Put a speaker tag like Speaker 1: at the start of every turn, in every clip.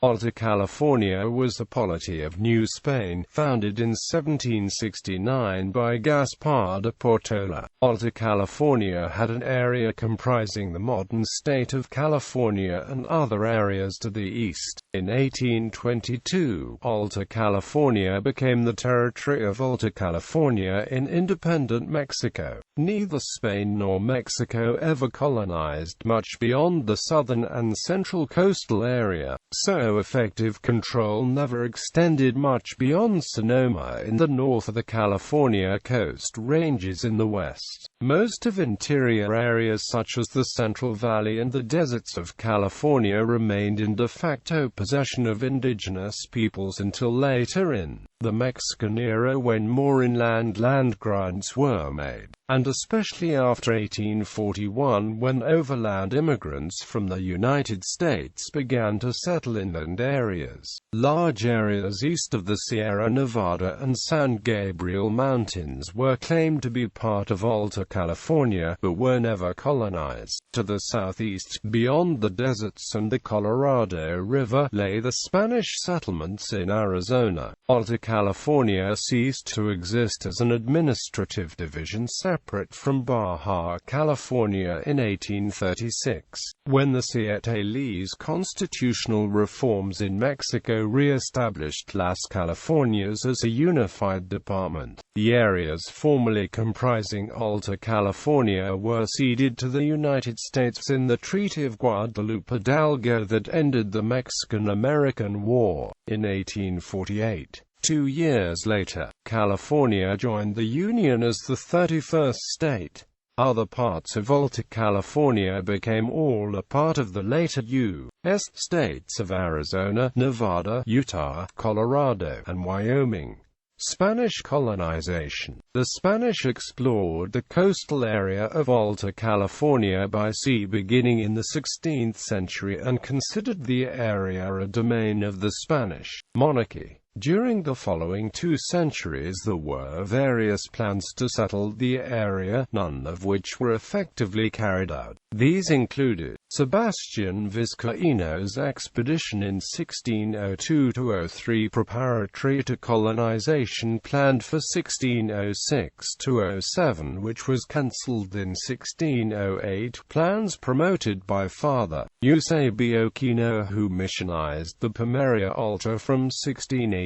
Speaker 1: Alta California was a polity of New Spain, founded in 1769 by Gaspar de Portolá. Alta California had an area comprising the modern state of California and other areas to the east. In 1822, Alta California became the territory of Alta California in independent Mexico. Neither Spain nor Mexico ever colonized much beyond the southern and central coastal area, so effective control never extended much beyond Sonoma in the north of the California coast ranges in the west. Most of interior areas such as the Central Valley and the deserts of California remained in de facto possession of indigenous peoples until later in the Mexican era, when more inland land grants were made, and especially after 1841, when overland immigrants from the United States began to settle inland areas. Large areas east of the Sierra Nevada and San Gabriel Mountains were claimed to be part of Alta California, but were never colonized. To the southeast, beyond the deserts and the Colorado River, lay the Spanish settlements in Arizona. Alta California ceased to exist as an administrative division separate from Baja California in 1836, when the Siete Leyes constitutional reforms in Mexico re-established Las Californias as a unified department. The areas formerly comprising Alta California were ceded to the United States in the Treaty of Guadalupe Hidalgo that ended the Mexican-American War in 1848. 2 years later, California joined the Union as the 31st state. Other parts of Alta California became all a part of the later U.S. states of Arizona, Nevada, Utah, Colorado, and Wyoming. Spanish colonization. The Spanish explored the coastal area of Alta California by sea beginning in the 16th century and considered the area a domain of the Spanish monarchy. During the following 2 centuries there were various plans to settle the area, none of which were effectively carried out. These included Sebastián Vizcaíno's expedition in 1602–03, preparatory to colonization planned for 1606–07, which was cancelled in 1608, plans promoted by Father Eusebio Quino, who missionized the Pimeria Alta from 1687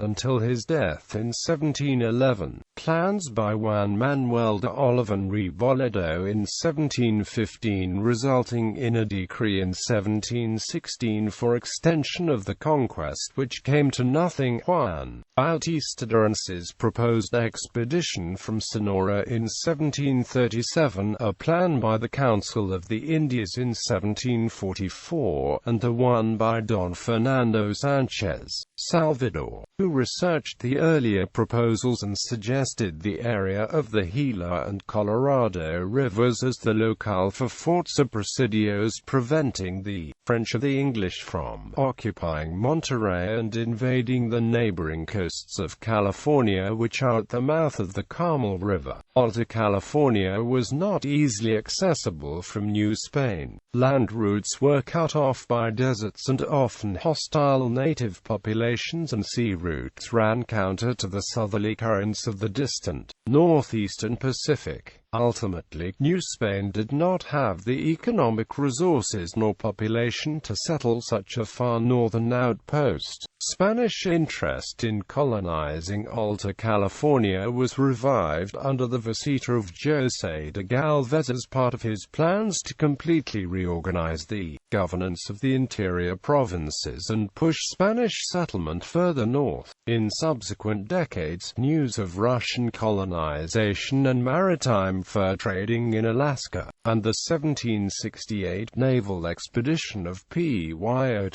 Speaker 1: until his death in 1711, plans by Juan Manuel de Olivan Reboledo in 1715 resulting in a decree in 1716 for extension of the conquest which came to nothing. Juan Bautista Durance's proposed expedition from Sonora in 1737, a plan by the Council of the Indies in 1744, and the one by Don Fernando Sanchez Salvador, who researched the earlier proposals and suggested the area of the Gila and Colorado rivers as the locale for forts or presidios, preventing the French or the English from occupying Monterey and invading the neighboring coasts of California, which are at the mouth of the Carmel River. Alta California was not easily accessible from New Spain. Land routes were cut off by deserts and often hostile native populations, and sea routes ran counter to the southerly currents of the distant northeastern Pacific. Ultimately, New Spain did not have the economic resources nor population to settle such a far northern outpost. Spanish interest in colonizing Alta California was revived under the visita of José de Galvez as part of his plans to completely reorganize the governance of the interior provinces and push Spanish settlement further north. In subsequent decades, news of Russian colonization and maritime fur trading in Alaska, and the 1768 naval expedition of Pyotr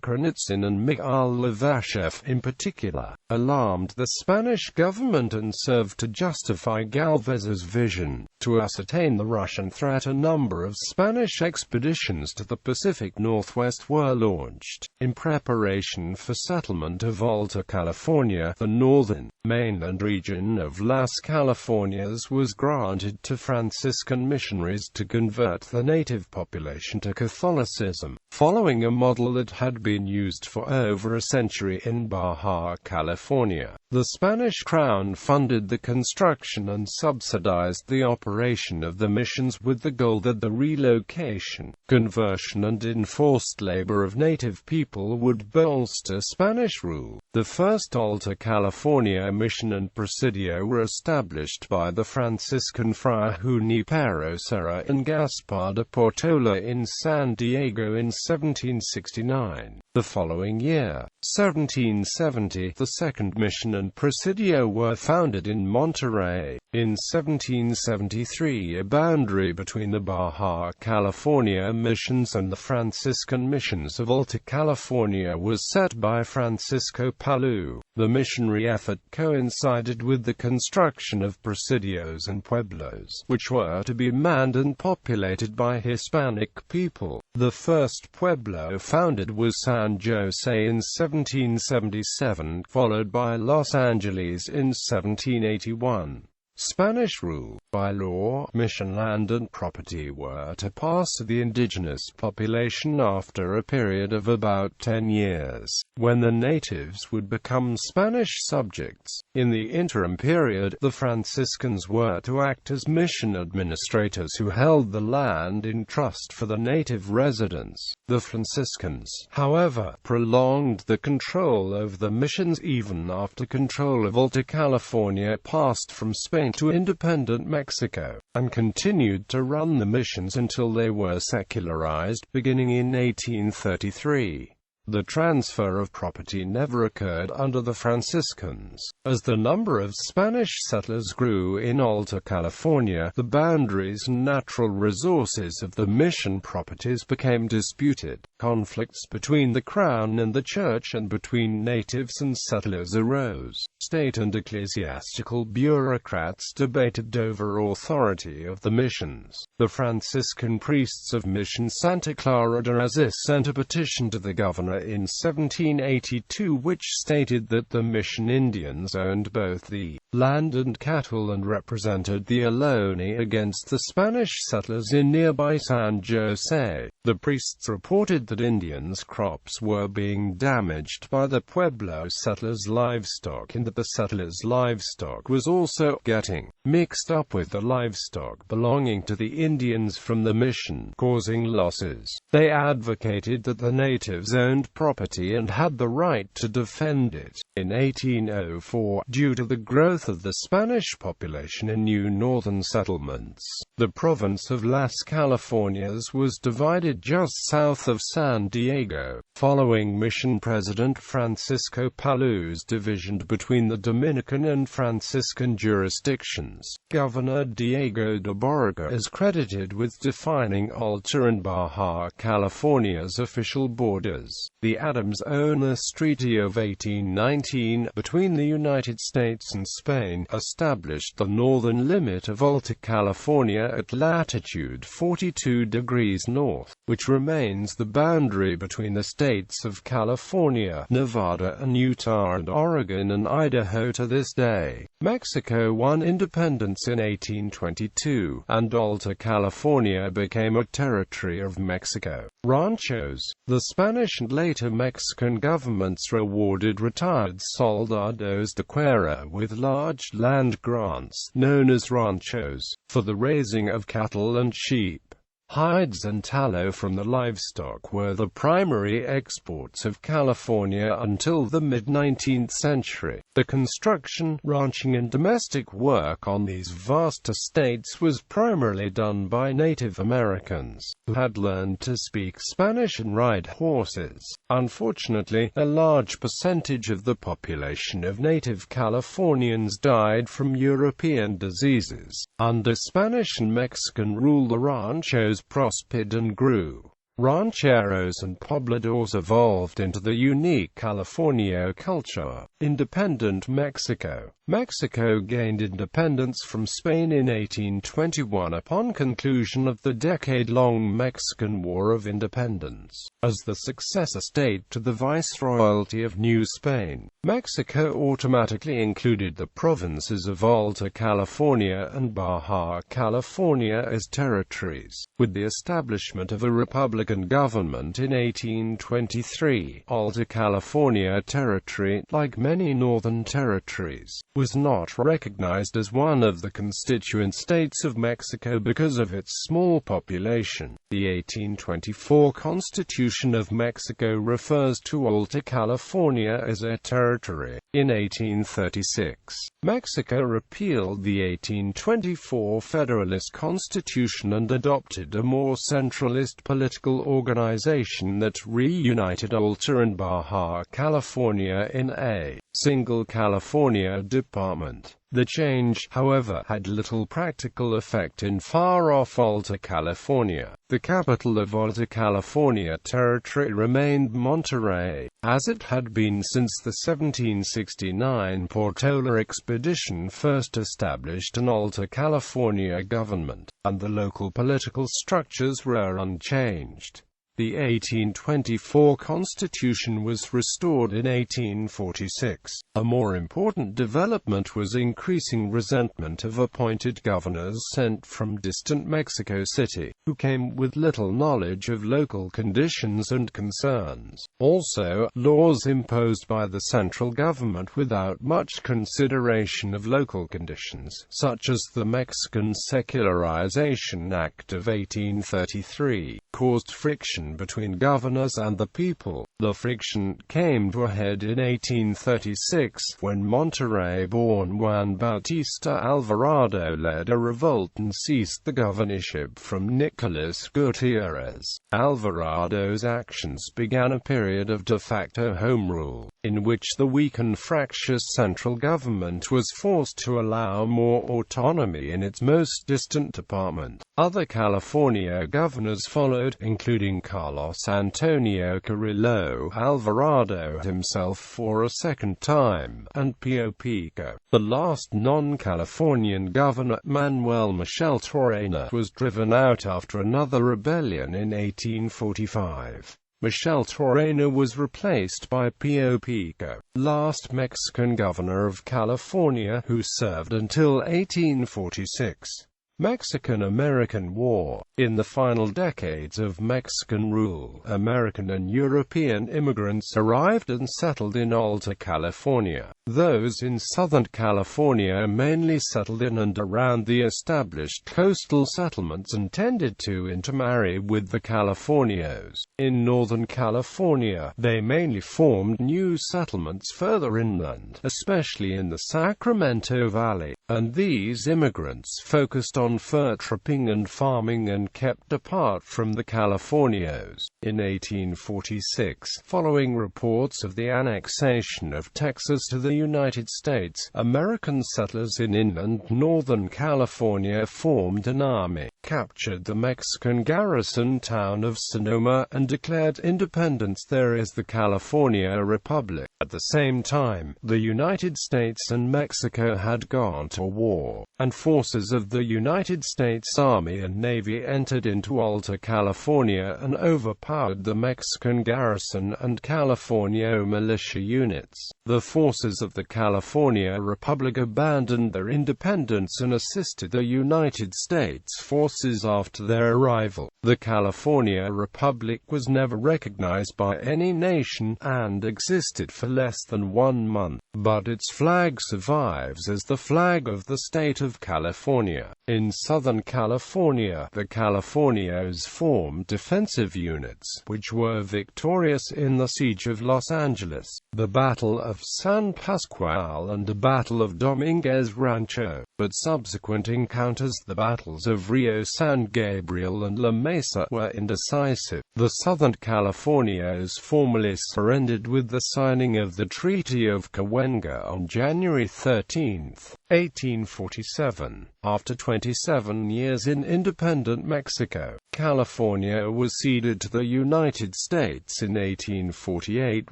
Speaker 1: Kurnitsin and Mikhail Levashev in particular, alarmed the Spanish government and served to justify Galvez's vision. To ascertain the Russian threat, a number of Spanish expeditions to the Pacific Northwest were launched. In preparation for settlement of Alta California, the northern mainland region of Las Californias was granted to Franciscan missionaries to convert the native population to Catholicism, following a model that had been used for over a century in Baja California. The Spanish crown funded the construction and subsidized the operation of the missions with the goal that the relocation, conversion and enforced labor of native people would bolster Spanish rule. The first Alta California mission and presidio were established by the Franciscan Friar Junipero Serra and Gaspar de Portolá in San Diego in 1769. The following year, 1770, the second mission and presidio were founded in Monterrey. In 1773, a boundary between the Baja California missions and the Franciscan missions of Alta California was set by Francisco Palou. The missionary effort coincided with the construction of presidios and pueblos, which were to be manned and populated by Hispanic people. The first pueblo founded was San Jose in 1777, followed by Los Angeles in 1781. Spanish rule. By law, mission land and property were to pass to the indigenous population after a period of about 10 years, when the natives would become Spanish subjects. In the interim period, the Franciscans were to act as mission administrators who held the land in trust for the native residents. The Franciscans, however, prolonged the control over the missions even after control of Alta California passed from Spain to independent Mexico, and continued to run the missions until they were secularized, beginning in 1833. The transfer of property never occurred under the Franciscans. As the number of Spanish settlers grew in Alta California, the boundaries and natural resources of the mission properties became disputed. Conflicts between the Crown and the Church and between natives and settlers arose. State and ecclesiastical bureaucrats debated over authority of the missions. The Franciscan priests of Mission Santa Clara de Aziz sent a petition to the governor in 1782 which stated that the mission Indians owned both the land and cattle and represented the Ohlone against the Spanish settlers in nearby San Jose. The priests reported that Indians' crops were being damaged by the Pueblo settlers' livestock and that the settlers' livestock was also getting mixed up with the livestock belonging to the Indians from the mission, causing losses. They advocated that the natives owned property and had the right to defend it. In 1804, due to the growth of the Spanish population in new northern settlements, the province of Las Californias was divided just south of San Diego. Following mission President Francisco Palou's division between the Dominican and Franciscan jurisdictions, Governor Diego de Borrega is credited with defining Alta and Baja California's official borders. The Adams-Onis Treaty of 1819 between the United States and Spain established the northern limit of Alta California at latitude 42 degrees north, which remains the boundary between the states of California, Nevada and Utah and Oregon and Idaho to this day. Mexico won independence in 1822, and Alta California became a territory of Mexico. Ranchos. The Spanish and later Mexican governments rewarded retired soldados de guerra with large land grants, known as ranchos, for the raising of cattle and sheep. Hides and tallow from the livestock were the primary exports of California until the mid-19th century. The construction, ranching and domestic work on these vast estates was primarily done by Native Americans, who had learned to speak Spanish and ride horses. Unfortunately, a large percentage of the population of native Californians died from European diseases. Under Spanish and Mexican rule, the ranchos prospered and grew. Rancheros and pobladores evolved into the unique Californio culture. Independent Mexico. Mexico gained independence from Spain in 1821 upon conclusion of the decade-long Mexican War of Independence. As the successor state to the Viceroyalty of New Spain, Mexico automatically included the provinces of Alta California and Baja California as territories. With the establishment of a Republican government in 1823, Alta California Territory, like many northern territories, was not recognized as one of the constituent states of Mexico because of its small population. The 1824 Constitution of Mexico refers to Alta California as a territory. In 1836, Mexico repealed the 1824 Federalist Constitution and adopted a more centralist political organization that reunited Alta and Baja California in a single California department. The change, however, had little practical effect in far-off Alta California. The capital of Alta California Territory remained Monterrey, as it had been since the 1769 Portola expedition first established an Alta California government, and the local political structures were unchanged. The 1824 Constitution was restored in 1846. A more important development was increasing resentment of appointed governors sent from distant Mexico City, who came with little knowledge of local conditions and concerns. Also, laws imposed by the central government without much consideration of local conditions, such as the Mexican Secularization Act of 1833, caused friction between governors and the people. The friction came to a head in 1836 when Monterrey-born Juan Bautista Alvarado led a revolt and seized the governorship from Nicolas Gutierrez. Alvarado's actions began a period of de facto home rule, in which the weak and fractious central government was forced to allow more autonomy in its most distant department. Other California governors followed, including Carlos Antonio Carrillo Alvarado himself for a second time, and Pio Pico. The last non-Californian governor, Manuel Michel Torrena, was driven out after another rebellion in 1845. Michel Torrena was replaced by Pio Pico, last Mexican governor of California, who served until 1846. Mexican-American War. In the final decades of Mexican rule, American and European immigrants arrived and settled in Alta California. Those in Southern California mainly settled in and around the established coastal settlements and tended to intermarry with the Californios. In Northern California, they mainly formed new settlements further inland, especially in the Sacramento Valley, and these immigrants focused on fur trapping and farming and kept apart from the Californios. In 1846, following reports of the annexation of Texas to the United States, American settlers in inland Northern California formed an army, captured the Mexican garrison town of Sonoma, and declared independence there as the California Republic. At the same time, the United States and Mexico had gone to war, and forces of the United States Army and Navy entered into Alta California and overpowered the Mexican garrison and Californio militia units. The forces of the California Republic abandoned their independence and assisted the United States forces after their arrival. The California Republic was never recognized by any nation, and existed for less than 1 month, but its flag survives as the flag of the state of California. In Southern California, the Californios formed defensive units, which were victorious in the Siege of Los Angeles, the Battle of San Pascual and the Battle of Dominguez Rancho, but subsequent encounters, the battles of Rio San Gabriel and La Mesa, were indecisive. The Southern Californios formally surrendered with the signing of the Treaty of Cahuenga on January 13, 1847. After 27 years in independent Mexico, California was ceded to the United States in 1848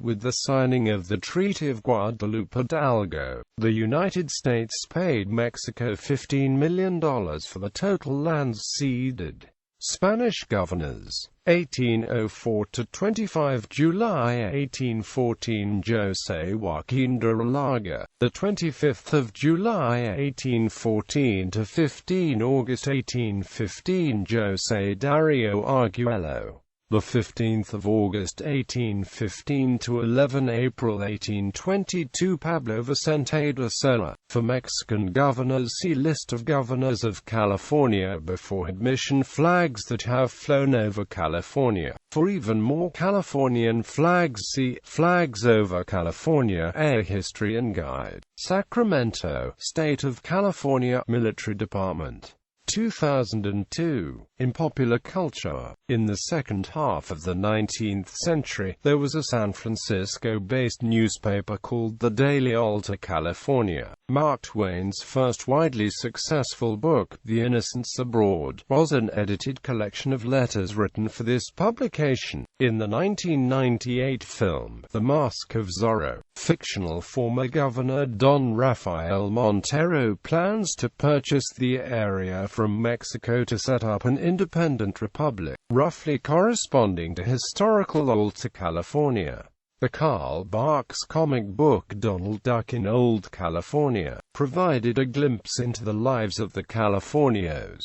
Speaker 1: with the signing of the Treaty of Guadalupe Hidalgo. The United States paid Mexico $15 million for the total lands ceded. Spanish governors, 1804 to 25 July 1814 José Joaquín de Rolaga, the 25th of July 1814 to 15 August 1815 José Darío Arguello, the 15th of August 1815 to 11 April 1822 Pablo Vicente de Sola. For Mexican governors, see List of governors of California before admission. Flags that have flown over California. For even more Californian flags, see Flags over California, A History and Guide. Sacramento, State of California, Military Department. 2002. In popular culture, in the second half of the 19th century, there was a San Francisco-based newspaper called the Daily Alta California. Mark Twain's first widely successful book, The Innocents Abroad, was an edited collection of letters written for this publication. In the 1998 film, The Mask of Zorro, fictional former Governor Don Rafael Montero plans to purchase the area from Mexico to set up an independent republic, roughly corresponding to historical Alta California. The Carl Barks comic book Donald Duck in Old California provided a glimpse into the lives of the Californios.